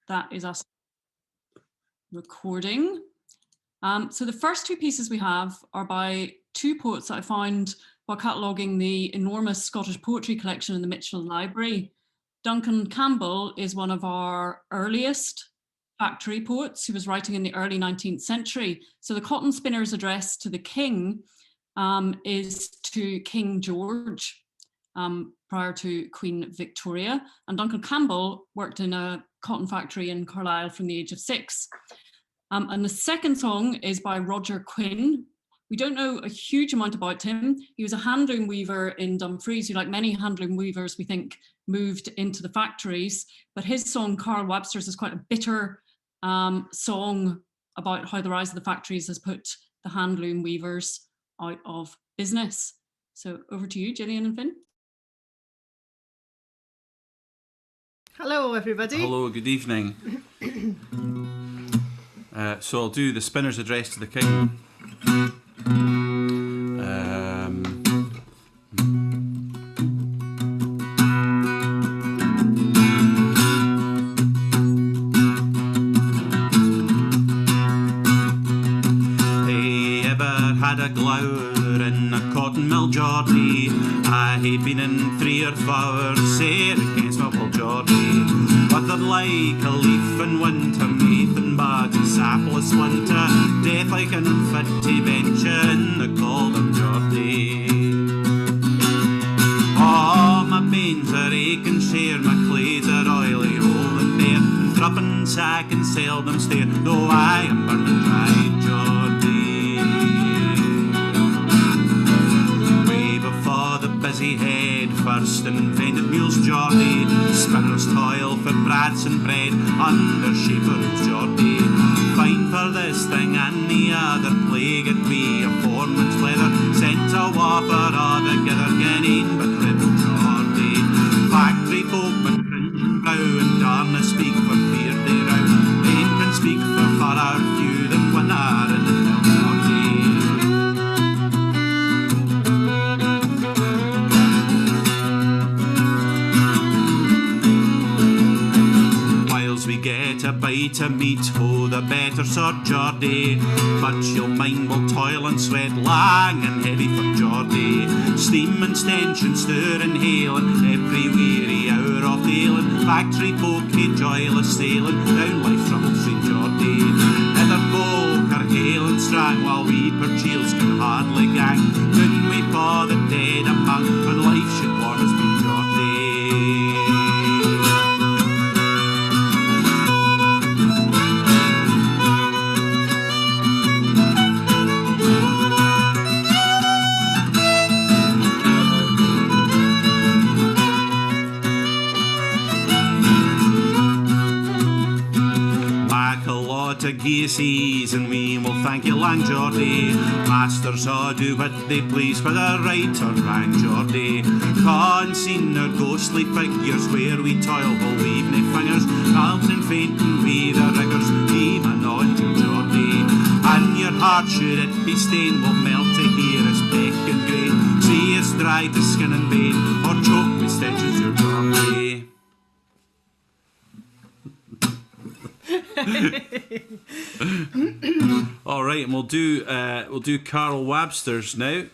that is us recording. So the first two pieces we have are by two poets that I found while cataloguing the enormous Scottish poetry collection in the Mitchell Library. Duncan Campbell is one of our earliest factory poets who was writing in the early 19th century. So the Cotton Spinner's address to the King is to King George prior to Queen Victoria. And Duncan Campbell worked in a cotton factory in Carlisle from the age of 6. And the second song is by Roger Quinn. We don't know a huge amount about him. He was a handloom weaver in Dumfries, who, like many handloom weavers, we think moved into the factories. But his song, Carl Webster's, is quite a bitter song about how the rise of the factories has put the handloom weavers out of business. So over to you, Gillian and Finn. Hello, everybody. Hello, good evening. So I'll do the Spinner's Address to the King. Hey, ever had a glower in a cotton mill, Geordie? I hae been in 3 or 4 sair against my poor Geordie. Withered like a leaf in winter, Nathan bad and sapless winter, death like an unfitty bench in the cold of Geordie. Oh, my banes are aching, share my clays are oily, old and bare, and dropping sack and seldom stare, though I am burning dry, Geordie. Way before the busy head first invented mules, Geordie, spinners toil for brads and bread under shepherd's, Geordie. Fine for this thing and the other plague, it be a foreman's leather, sent to whopper or the gather gain, but little Geordie. Factory folk with cringing brow and darna speak for fear they row, men can speak for far few than when are in the Geordie. We get a bite of meat, oh the better sort, Geordie. But you'll mind we'll toil and sweat long and heavy for Geordie. Steam and stench and stir and hail, and every weary hour of ailing, factory folk hae joyless sailing down life's rumble stream, Geordie. Other folk are hale and strong, while we per cheels can hardly gang. Couldn't we for the dead among, when life should warn us be, Geordie. To Geesees, and we will thank you lang, Geordie. Masters all do what they please, whether right or wrong, Geordie. Con seen our ghostly figures where we toil while we've nae fingers, melting and fainting we the riggers, even on to Geordie. And your heart, should it be stained, will melt to hear us peck and grain, see us dry to skin and bone, or choke with stenches your Geordie. All right, and we'll do Carl Webster's now,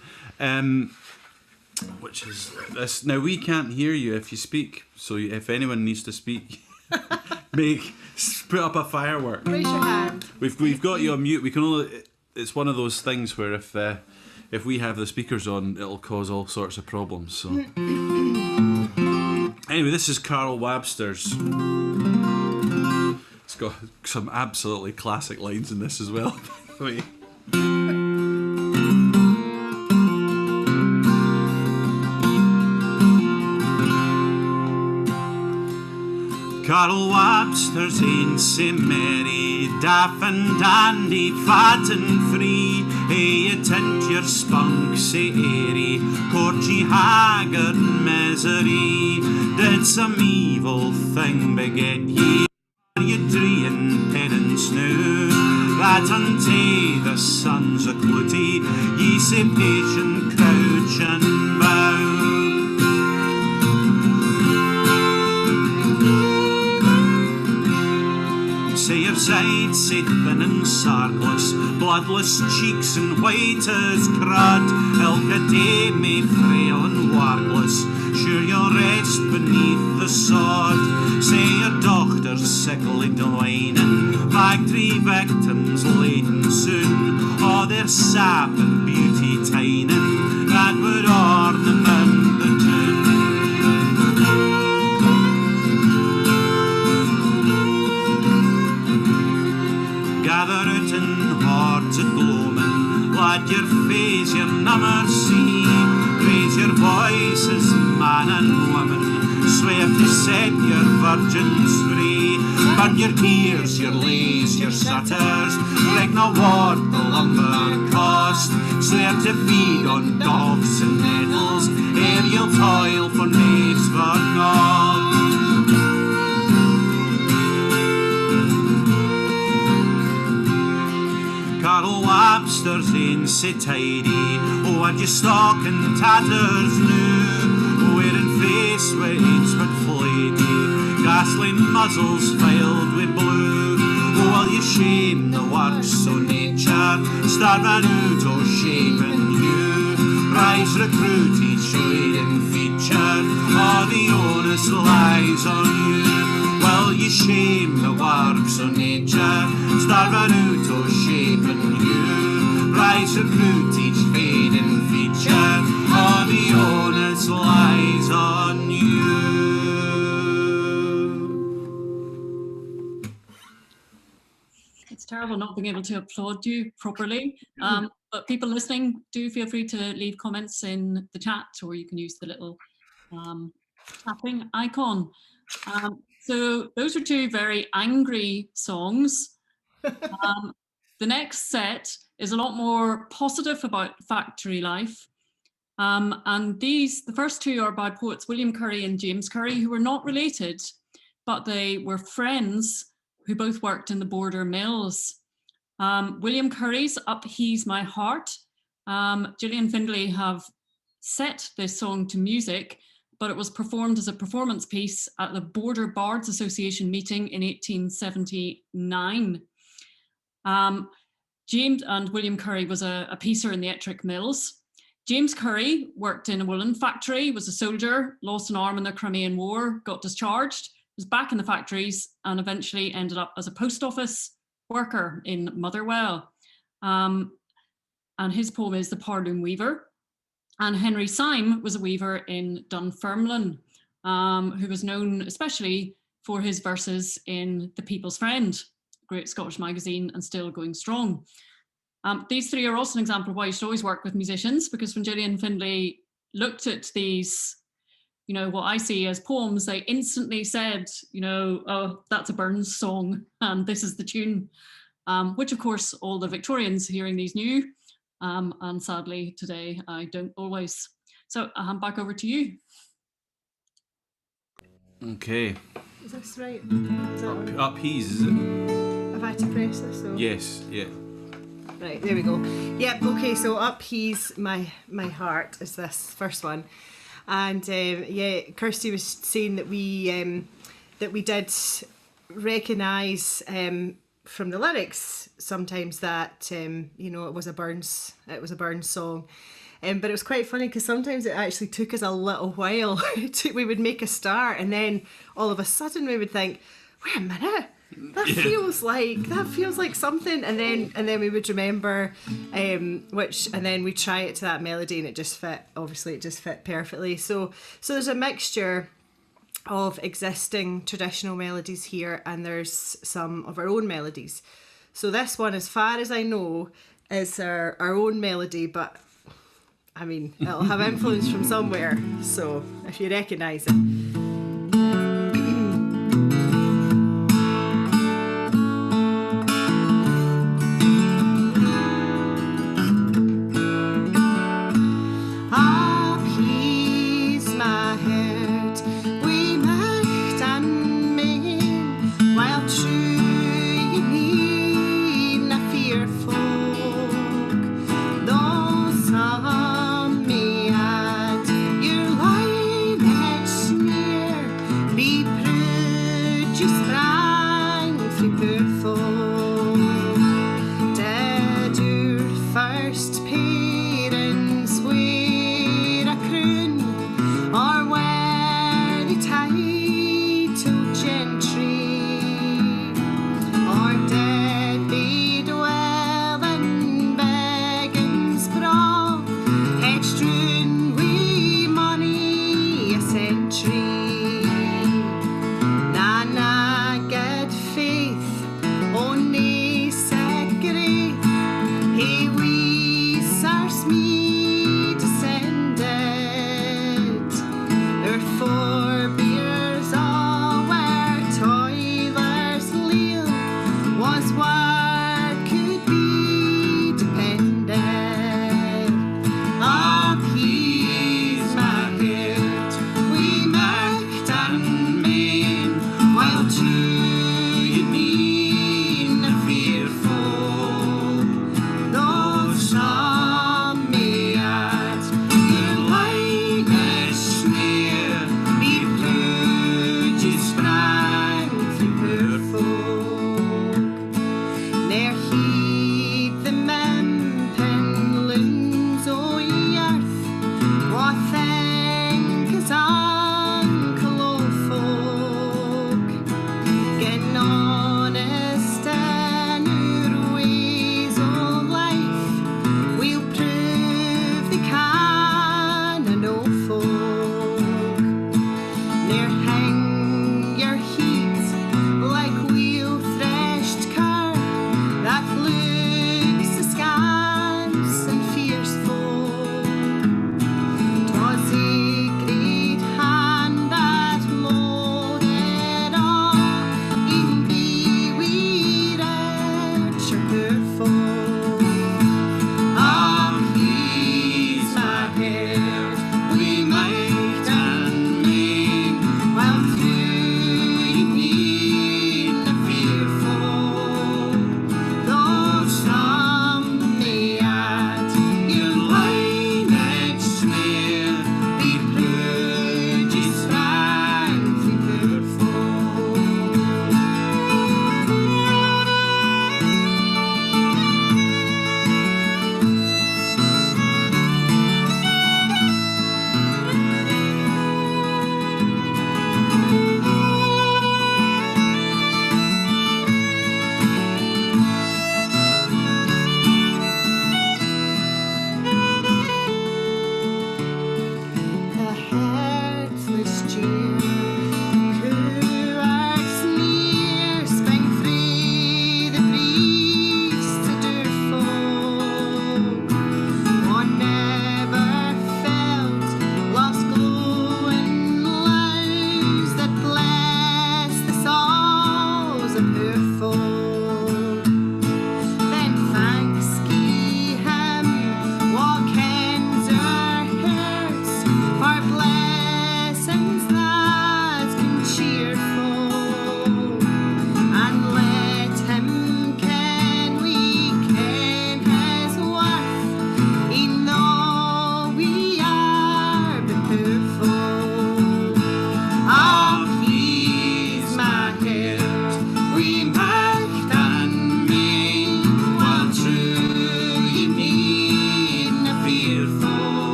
which is this. Now we can't hear you if you speak, so if anyone needs to speak, put up a firework. Raise your hand. We've got you on mute. We can only. It's one of those things where if we have the speakers on, it'll cause all sorts of problems. So anyway, this is Carl Webster's. It's got some absolutely classic lines in this as well, by the way. Carl Webster's ain't sae merry, daft and dandy, fat and free. Hey, you tint your spunk sae airy, courty, haggard misery. Did some evil thing beget ye? You dreeing penance now, that unto the sons of Clutie, ye say patient crouch and bow. outside sae thin and sarkless, bloodless cheeks and white as crud, ilka day me frail and warkless, sure you'll rest beneath the sod. Say your doctor's sickly dwining, factory victims laden soon, all their sap and beauty tining, that would ornament the tune. Gather it in hordes at gloaming, lad your face your number see, raise your voices man and woman, swear to set your virgins free, burn your gears, your lays, your shutters, break no ward the lumber cost, swear to feed on dogs and nettles, ere you'll toil for maids for naught. Carl Webster's ain't so tidy, oh, had you stock and tatters new, wearing face weights but flighty, ghastly muzzles filled with blue. Oh, will you shame the works o' nature, starving out o' shape and hue, rise recruit each leading feature, all the onus lies on you. Will you shame the works o' nature, starving out o' shape and hue, rise recruit each fading feature, all the onus lies on you. It's terrible not being able to applaud you properly, but people listening, do feel free to leave comments in the chat, or you can use the little tapping icon. So those are two very angry songs. The next set is a lot more positive about factory life. And the first two are by poets William Curry and James Curry, who were not related, but they were friends who both worked in the Border mills. William Curry's Up He's My Heart. Gillian Findlay have set this song to music, but it was performed as a performance piece at the Border Bards Association meeting in 1879. James and William Curry was a piecer in the Ettrick Mills. James Curry worked in a woolen factory, was a soldier, lost an arm in the Crimean War, got discharged, was back in the factories, and eventually ended up as a post office worker in Motherwell. And his poem is The Parloon Weaver. And Henry Syme was a weaver in Dunfermline, who was known especially for his verses in The People's Friend, great Scottish magazine and still going strong. These three are also an example of why you should always work with musicians, because when Gillian Findlay looked at these, you know, what I see as poems, they instantly said, you know, oh, that's a Burns song and this is the tune, which of course all the Victorians hearing these knew. And sadly today I don't always. So I'll hand back over to you. Okay. Is this right? Up He's, is it? Have I to press this? Or? Yes, yeah. Right, there we go. Yep, okay, so Up He's My Heart is this first one. And yeah, Kirsty was saying that we did recognise from the lyrics sometimes that you know, it was a Burns song, but it was quite funny because sometimes it actually took us a little while. We would make a start, and then all of a sudden we would think, wait a minute, that feels like something, and then we would remember which, and then we try it to that melody, and it just fit. Obviously, it just fit perfectly. So there's a mixture of existing traditional melodies here, and there's some of our own melodies. So this one, as far as I know, is our own melody, but I mean, it'll have influence from somewhere. So if you recognise it. Be pryd, you sprang through poor folk.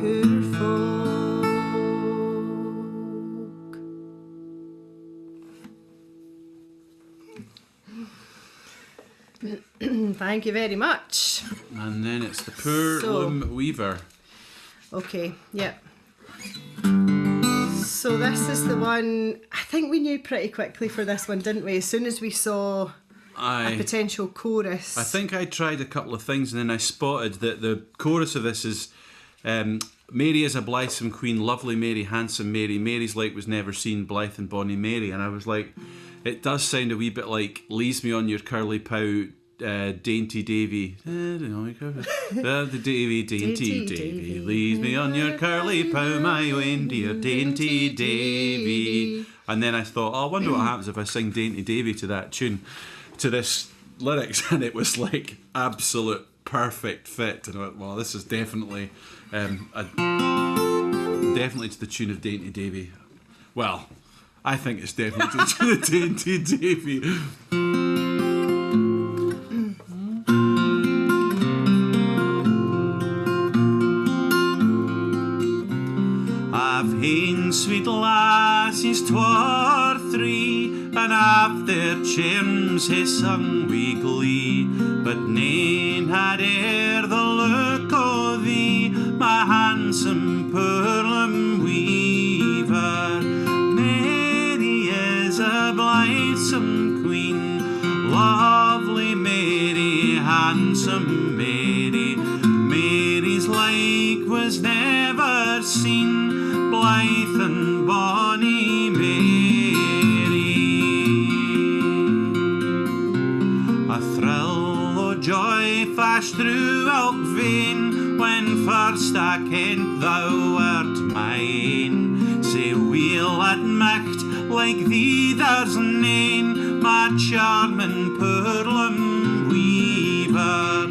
poor folk. Thank you very much. And then it's the poor loom weaver. Okay, yep. So this is the one, I think we knew pretty quickly for this one, didn't we? As soon as we saw a potential chorus. I think I tried a couple of things and then I spotted that the chorus of this is Mary is a blithesome queen, lovely Mary, handsome Mary, Mary's like was never seen, blithe and bonny Mary. And I was like, it does sound a wee bit like Leaves Me on Your Curly Pow, Dainty Davy. The Davy, Dainty Davy, leaves me on your curly pow, my own dear Dainty Davy. And then I thought, I wonder what happens if I sing Dainty Davy to that tune, to this lyrics, and it was like absolute perfect fit. And I went, well, this is definitely definitely to the tune of Dainty Davy. Well, I think it's definitely to the tune of Dainty Davy. I've haen sweet lassies 2 or 3, and af their charms hae sung wi' glee, but nane had e'er the look o' thee, my handsome pearlum weaver. Mary is a blithesome queen, lovely Mary, handsome Mary. Mary's like was never seen, blithe and bonny Mary. A thrill o' joy flashed through elk vein when first I kent thou wert mine. Sae weel admit, like thee there's nane, my charming pearlum weaver.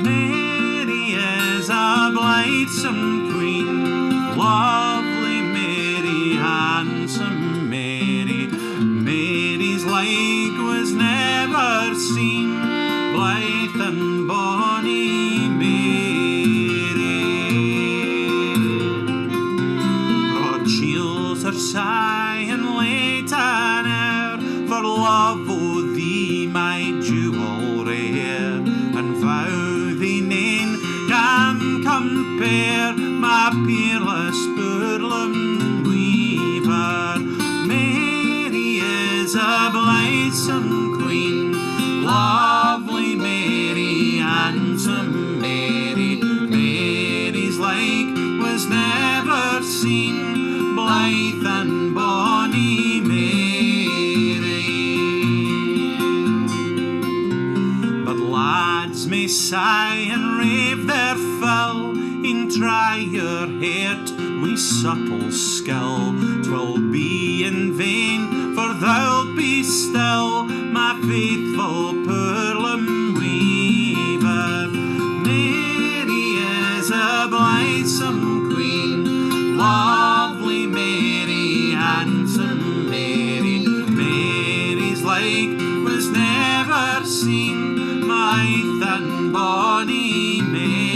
Mary is a blithesome queen, lovely Mary, handsome Mary. Mary's like was never seen, blithe and bonny Mary. Broad shields are sighing late an hour, for love o' thee, my jewel rare, and vow thee nane can compare, my peerless pearlum weaver. Mary is a blithesome queen, lovely Mary, handsome Mary. Mary's like was never seen, blithe and bonny Mary. But lads may sigh and rave their fill, in try your heart wi' subtle skill. 'Twill be in vain, for thou'lt be still, my faithful pearlum weaver. Mary is a blithesome queen, lovely Mary, handsome Mary. Mary's like was never seen, blithe and bonny Mary.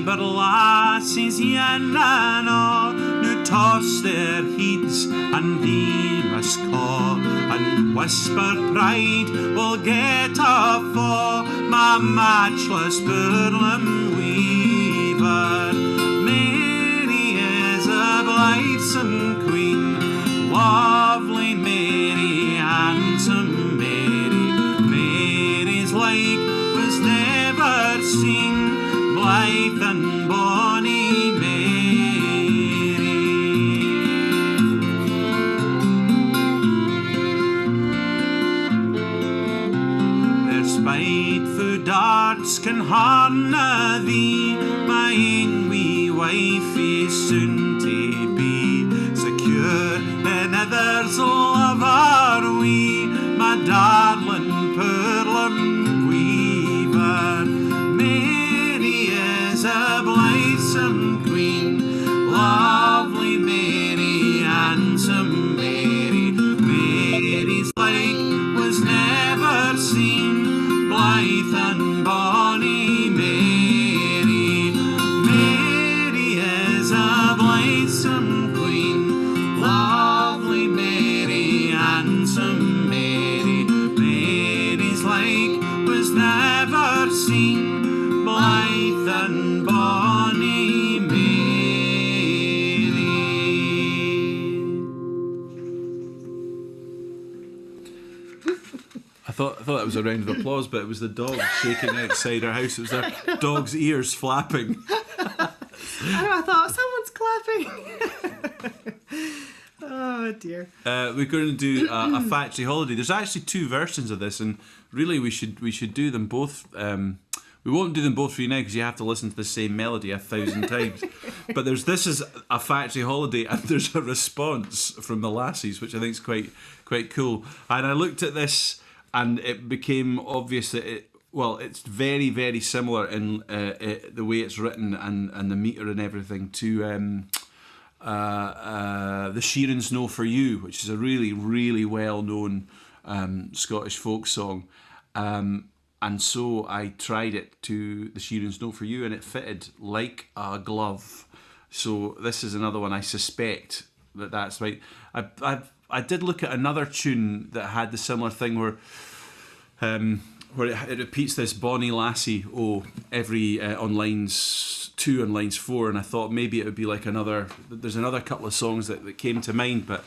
But lassies yen and a' now toss their heads, and thee must caw, and whisper pride will get afore, my matchless pearlum weaver. Mary is a blithesome queen, lovely Mary, handsome Mary. Mary's like was never seen, blithe and bonny Mary. Their spiteful darts can harm thee, my ain wee wifey soon to be. Secure in others' lover we, my darling pearlum weaver. Mary is a blithesome queen, lovely Mary, handsome Mary. Mary's like was never seen, blithe and bonny thought that was a round of applause, but it was the dog shaking outside our house. It was their dog's ears flapping. I thought someone's clapping. Oh dear. We're going to do a factory holiday. There's actually 2 versions of this, and really we should do them both. We won't do them both for you now because you have to listen to the same melody 1,000 times. But this is a factory holiday, and there's a response from the lassies, which I think is quite cool. And I looked at this, and it became obvious that it's very, very similar in the way it's written and the meter and everything to the Sheeran's "Know For You," which is a really, really well-known Scottish folk song. And so I tried it to the Sheeran's "Know For You," and it fitted like a glove. So this is another one. I suspect that's right. I did look at another tune that had the similar thing where it repeats this "Bonnie Lassie" every on lines 2 and lines 4, and I thought maybe it would be like there's another couple of songs that came to mind, but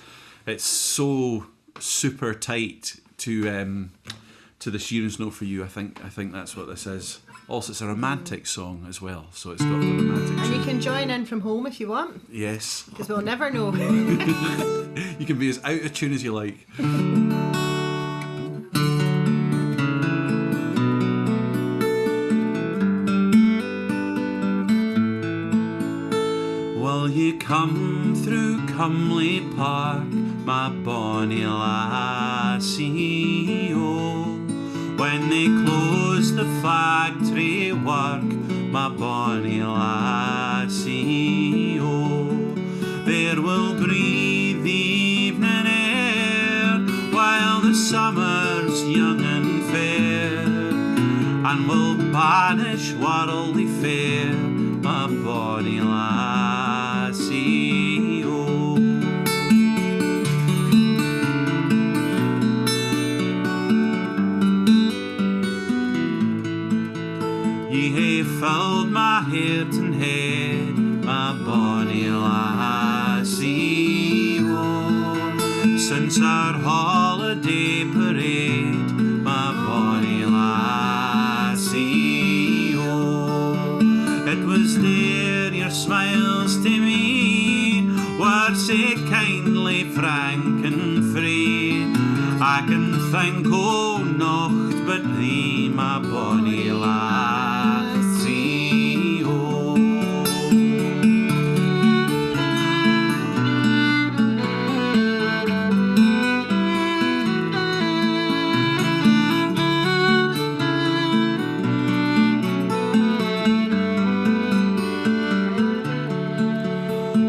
it's so super tight to the Sheeran's "Know For You." I think that's what this is. Also, it's a romantic song as well, so it's got the romantic And tune. you can join in from home if you want, Yes. because we'll never know. You can be as out of tune as you like. Will you come through Comely Park, my bonnie lassie, oh? When they close the factory work, my bonnie lassie, oh. There will breathe the evening air while the summer's young and fair, and will banish worldly fare, my bonnie lassie, oh. Ye hae filled my heart and head, my bonnie lassie, oh. Since our holiday parade, my bonnie lassie, oh. It was there your smiles to me were sae kindly, frank and free. I can think o' nocht but thee, my bonnie lassie, oh.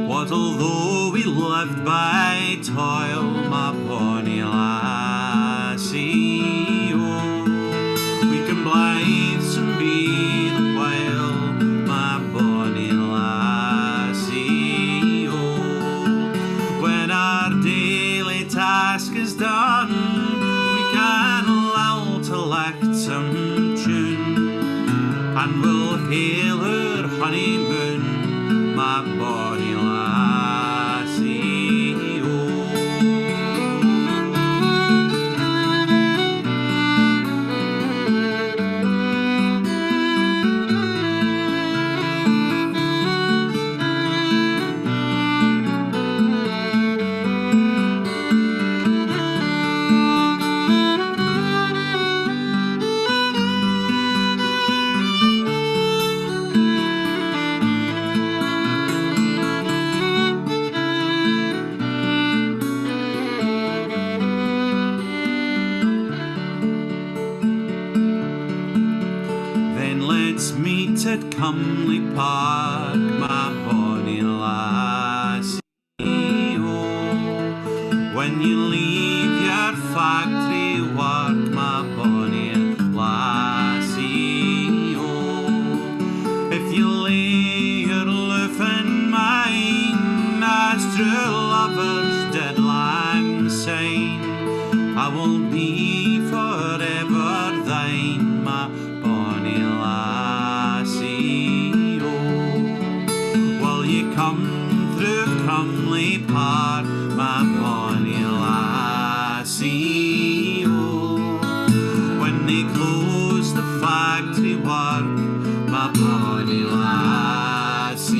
What although we lived by toil, my bonnie lassie, oh, we can blithesome be the while, my bonnie lassie, oh. When our daily task is done, we can lull to some tune, and we'll hail her honeymoon, my bonnie lassie, oh. At Comely Park, my bonnie lassie, oh. When you leave your factory work, my bonnie lassie, oh. If you lay your loof in mine, as true lovers did lang syne, I will be forever thine, my bonnie lassie, oh. Will you come my bonny lassie,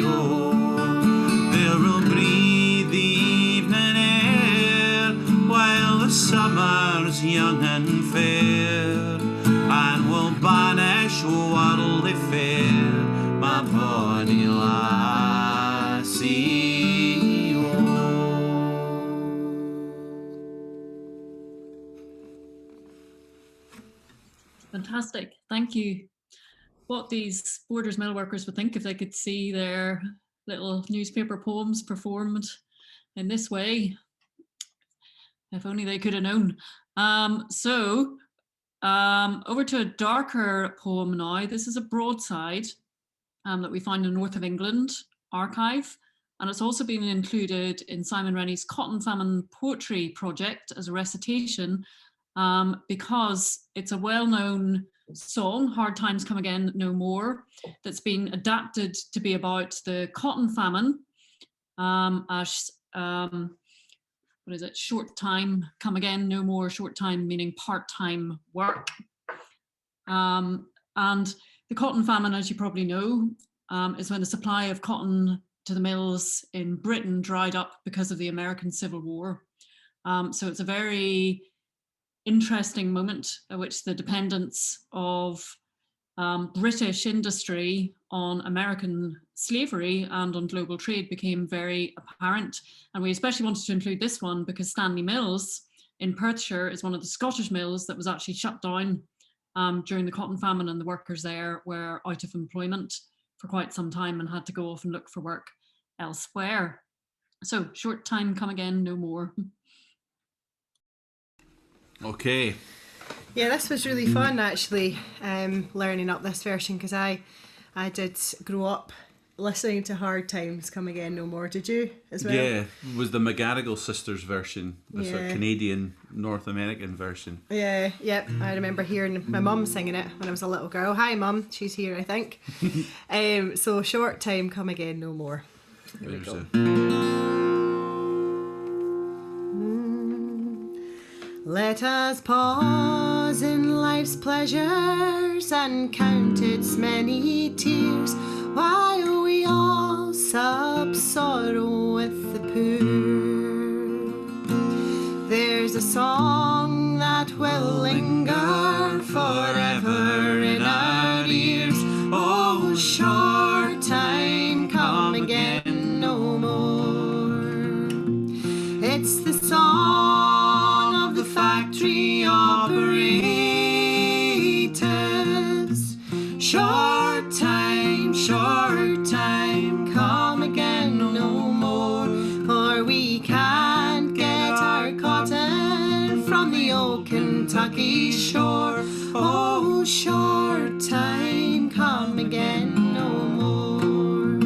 oh. There will breathe the evening air while the summer's young and fair, and will banish worldly fear, my bonny lassie, oh. Fantastic, thank you. What these Borders millworkers would think if they could see their little newspaper poems performed in this way. If only they could have known. Over to a darker poem now. This is a broadside that we find in the north of England archive, and it's also been included in Simon Rennie's Cotton Famine Poetry Project as a recitation, because it's a well-known song, Hard Times Come Again No More, that's been adapted to be about the cotton famine, as what is it, short time come again no more, short time meaning part-time work. And the cotton famine, as you probably know, is when the supply of cotton to the mills in Britain dried up because of the American Civil War. So it's a very interesting moment at which the dependence of British industry on American slavery and on global trade became very apparent. And we especially wanted to include this one because Stanley Mills in Perthshire is one of the Scottish mills that was actually shut down during the cotton famine, and the workers there were out of employment for quite some time and had to go off and look for work elsewhere. So short time come again no more. Okay. Yeah, this was really fun actually, learning up this version, because I did grow up listening to Hard Times Come Again No More. Did you as well? Yeah, it was the McGarrigle sisters version, the sort of Yeah. Canadian, North American version. Yeah, yep. I remember hearing my mum singing it when I was a little girl. Hi mum, she's here I think. So Short Time Come Again No More. Here we There's go. Let us pause in life's pleasures and count its many tears, while we all sup sorrow with the poor. There's a song that will linger forever in our ears. Oh, short time, come again no more. It's the song of the factory operators. Short time, come again no more. For we can't get our cotton from the old Kentucky shore. Oh, short time, come again no more.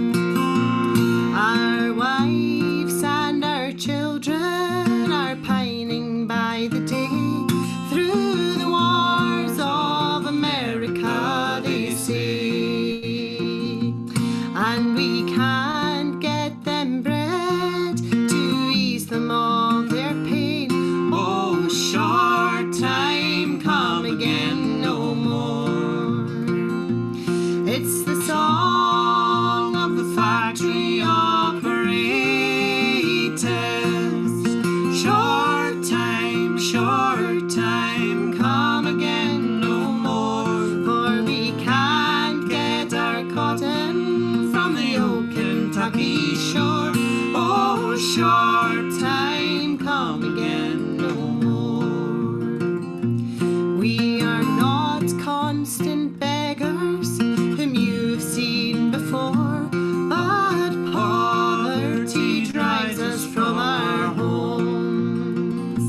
Our wives and our children are pining by the day through the wars of America, they say, and we can't get them bread to ease them of their pain. Oh, short time, come again no more. It's the song of the factory operators. Short time, come again no more. For we can't get our cotton from the old Kentucky shore. Oh, short time, come again no more. We are not constant beggars whom you've seen before, but poverty drives us from our homes,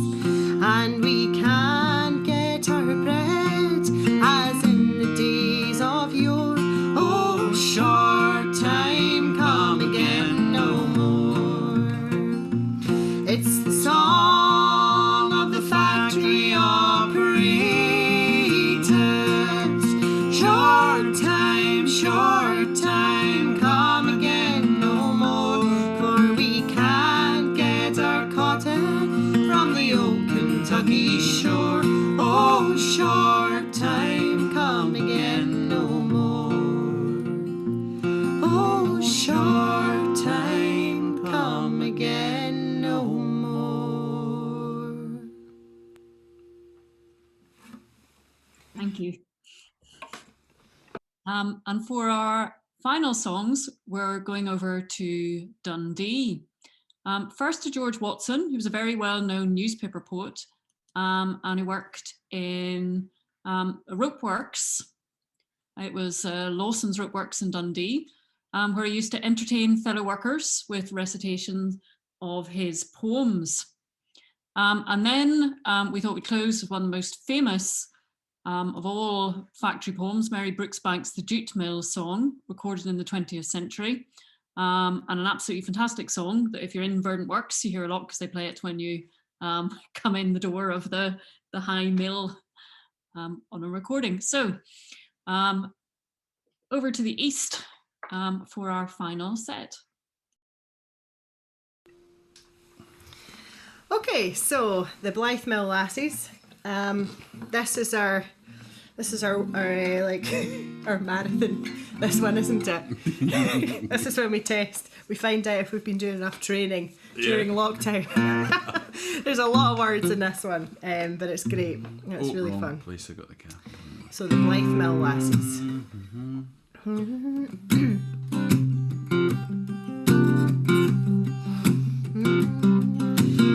and we can't get our bread as in the days of yore. Oh, short time, come again no more. It's the song of the factory operators. Short time, come again no more. For we can't get our cotton from the old Kentucky shore. Oh, short time, come again no more. And for our final songs, we're going over to Dundee. First to George Watson, who was a very well-known newspaper poet, and he worked in a rope works. It was Lawson's Rope Works in Dundee, where he used to entertain fellow workers with recitations of his poems. And then we thought we'd close with one of the most famous of all factory poems, Mary Brooksbank's The Jute Mill Song, recorded in the 20th century, and an absolutely fantastic song that if you're in Verdant Works, you hear a lot because they play it when you come in the door of the high mill on a recording. So over to the east for our final set. Okay, so the Blythe Mill Lassies. This is our like our marathon. This one, isn't it? This is when we test. We find out if we've been doing enough training during lockdown. There's a lot of words in this one, but it's great. It's really fun. Place I got the cap. So the Blythe Mill Lassies.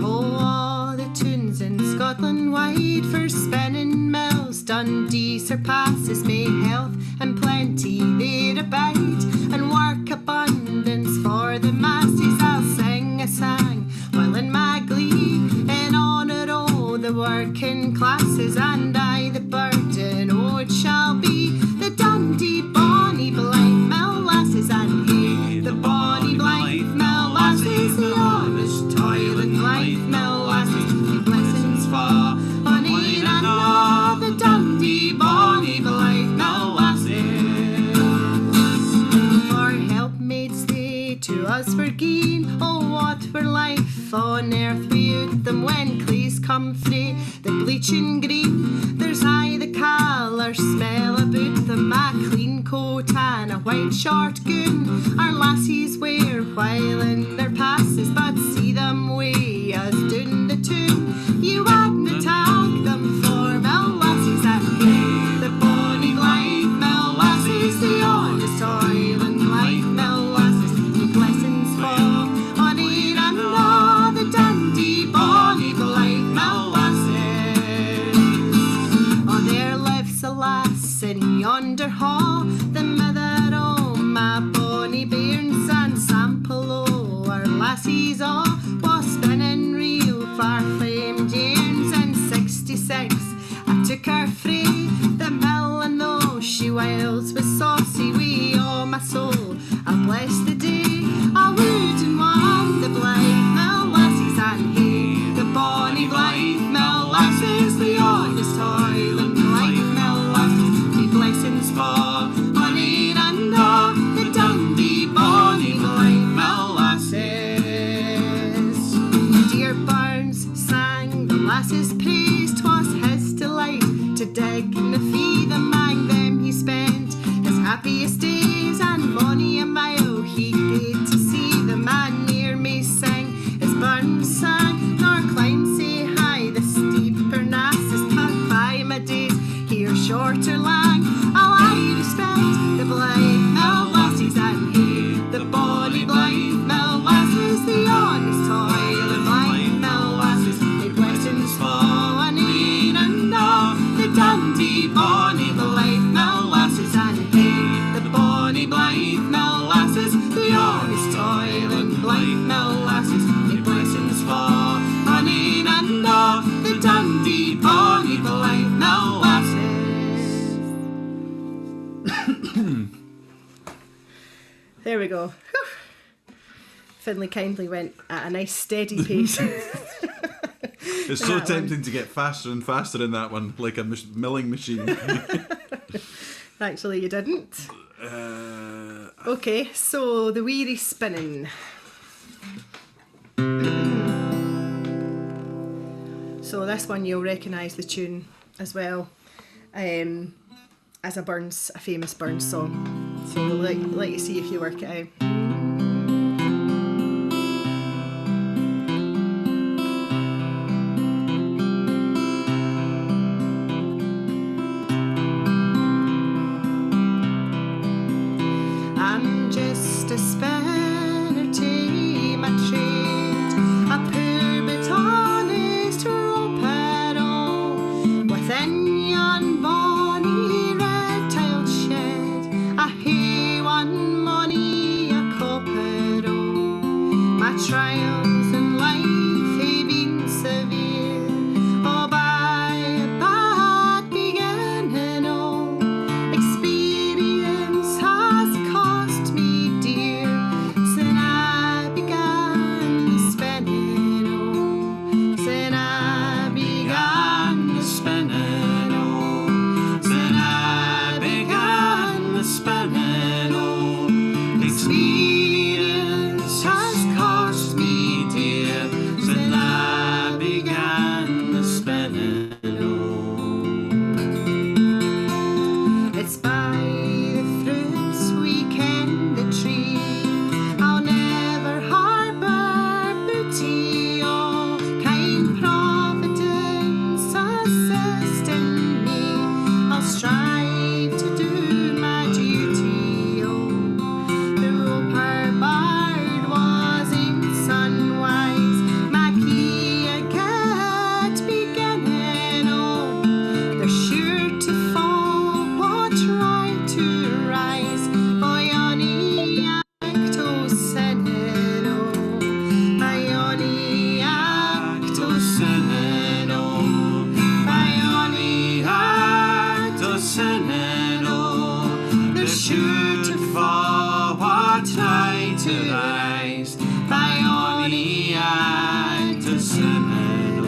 Oh, the tunes in Scotland wide for spinning mills. Dundee surpasses, may health and plenty there abide, and work abundance for the masses. I'll sing a sang while in my glee, in honour all the working classes, and I the burden, oh it shall be the Dundee bonny Blythe Mill Lasses, and hey, the bonny Blythe Mill Lasses, the honest toiling Blythe Mill Lasses, the blessings fall on e'en and all the Dundee bonny Blythe Mill Lasses. For helpmates they to us were gien, oh what were life on earth without them, when clays come frae the bleaching green. There's aye the colour smell about them, a clean coat and a white short gown our lassies wear while in their passes, but see them weigh us down the tune. You wadna tag them for mill lassies, and hey, the bonny Blythe Mill Lasses, the honest toiling Blythe Mill Lasses, the blessings fall on e'en and all the Dundee bonny Blythe Mill Lasses. Oh, there lives a lass in yonder hall, the mother o' my bonny bairns, and sample o' our lassies all was spinning reel for famed yearns. In 66 I took her frae the mill, and though she whiles was saucy, we oh my soul, I bless the day I wouldn't want the Blythe Mill Lassies, and hey, the bonny Blythe Mill Lasses, the honest toiling Blythe Mill Lasses, the blessings fall on e'en and all the Dundee bonny Blythe Mill Lasses. Dear Burns sang the lasses' praise, 'twas his delight to dignify them, among them he spent his happiest days, and mony a mile he gaed to see the man near me sing as Burns sang, nor climb say high the steep Parnassus, cut by my days here short or lang. I'll I respect the Blythe Mill Lassies, and hey, the bonny Blythe Mill Lasses, the honest toiling Blythe Mill Lasses, the blessings fall on e'en and all the Dundee bonny Blythe Mill Lasses, and hey, the bonny Blythe Mill Lasses, the honest toiling Blythe Mill Lasses, the blessings fall on e'en and all the Dundee bonny Blythe Mill Lasses. There we go. Whew. Findlay kindly went at a nice steady pace. It's so tempting to get faster and faster in that one, like a milling machine. Actually, you didn't. Okay, so the weary spinning. So this one you'll recognise the tune as well, as a famous Burns song. So we'll let you see if you work it out. trials in life hae been severe, oh by a bad beginning, oh experience has cost me dear, sin I began the spinning, oh sin I began the spinning, oh sin I began the spinning, oh experience has cost me dear, sin I began the spinning, oh. It's by the fruits we ken the tree, I'll never harbour booty, oh kind providence assisting me, I'll strive to do my duty, oh the rope her bard was in sunwise, my key a good beginning, oh they're sure to fall, what right to rise, boy only act o' sinning, oh by only act o' sinning, oh by only act o' sinning, oh they're sure to fall, what right to rise, by only act o' sinning, oh.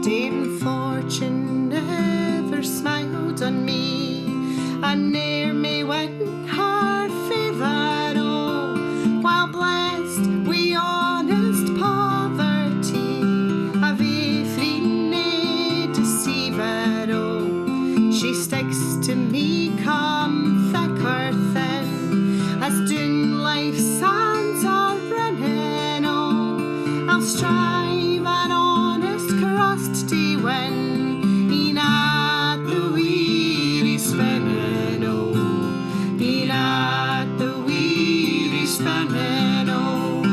Dame Fortune never smiled on me, and ne'er may win her favour, oh while blessed wi' honest poverty, I've a free deceiver, oh she sticks to me come thick or thin, as doon life's sands are running, oh I'll strive an honest crust to win, e'en at the weary spinning, oh e'en at the weary spinning, oh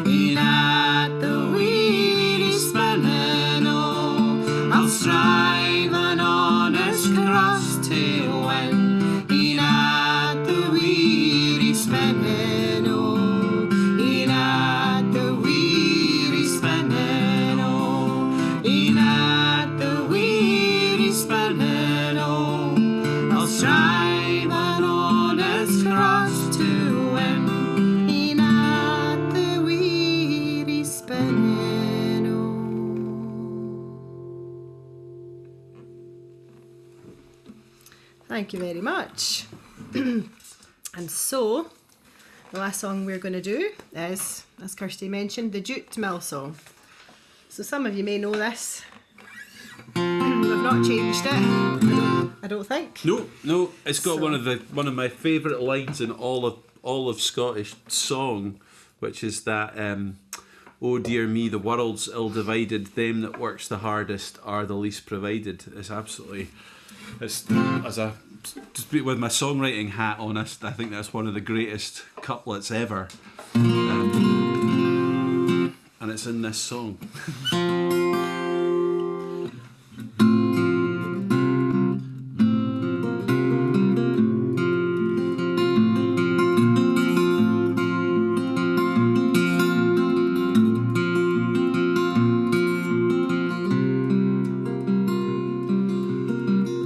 e'en at the weary spinning, oh I'll strive an honest crust to win, e'en at the weary spinning, oh e'en at the weary spinning, oh e'en at the weary spinning, oh I'll strive an honest crust to win, e'en at the weary spinning, oh. Thank you very much. And so, the last song we're going to do is, as Kirsty mentioned, the Jute Mill song. So some of you may know this. We've not changed it. I don't think. No, it's got one of my favourite lines in all of Scottish song, which is that oh dear me, the world's ill divided, them that works the hardest are the least provided. It's absolutely, it's as a with my songwriting hat on, I think that's one of the greatest couplets ever, and it's in this song.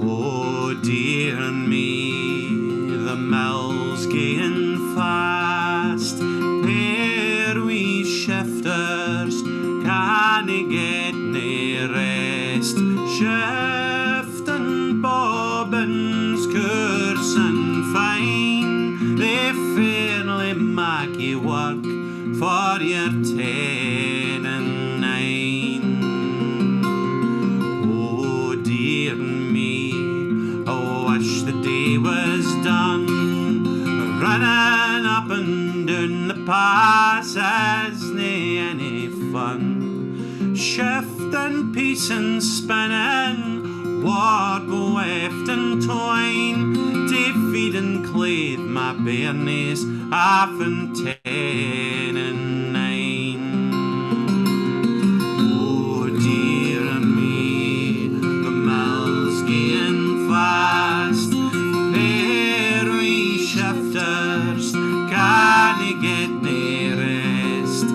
Oh dear me, the mill's gaeing fast, pair we shifters canna get nae rest, shifting bobbins coursing fine, they fairly mak ye work for your 10 and 9. Oh dear me, I wish the day was done, running up and down the passes, nae any fun, shifting, piecing, spinning, What weft and twine to feed and clothe my bairnies, half and 10 and 9. Oh dear me, the mill's gaing fast. There we shifters can't get nae rest.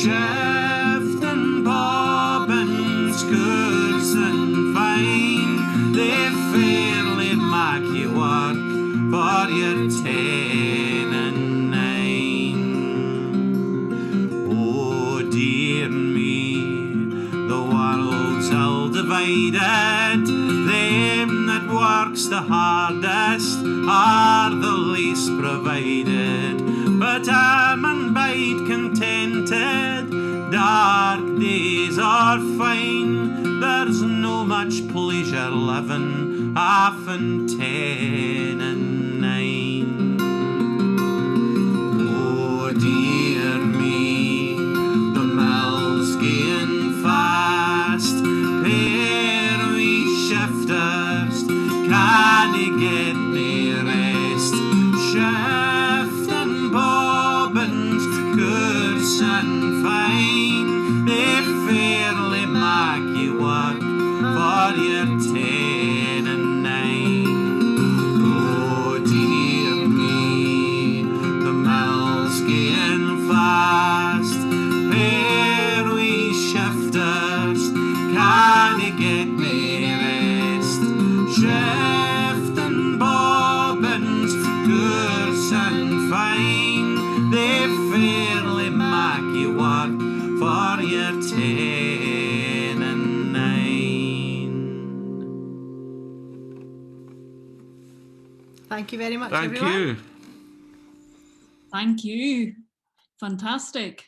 Shifting bobbins, goods and fine, they fairly make you work for your 10 and 9. Oh dear me, the world's all divided. Them that works the hardest are the least provided. But I'm and bide contented, dark days are fine. There's no much pleasure living, half and 10 and 9. Oh dear me, the mill's gaing fast. Pair we shifters can't get nae rest. Shifting bobbins, goods and fine, they fairly make you work for your 10 and 9. Oh dear me, the mill's gaing fast. Pair we shifters can't get nae rest. Shifting bobbins, goods and fine, they fairly make you work for your 10 and 9. Thank you very much, Thank everyone. you. Thank you. Fantastic.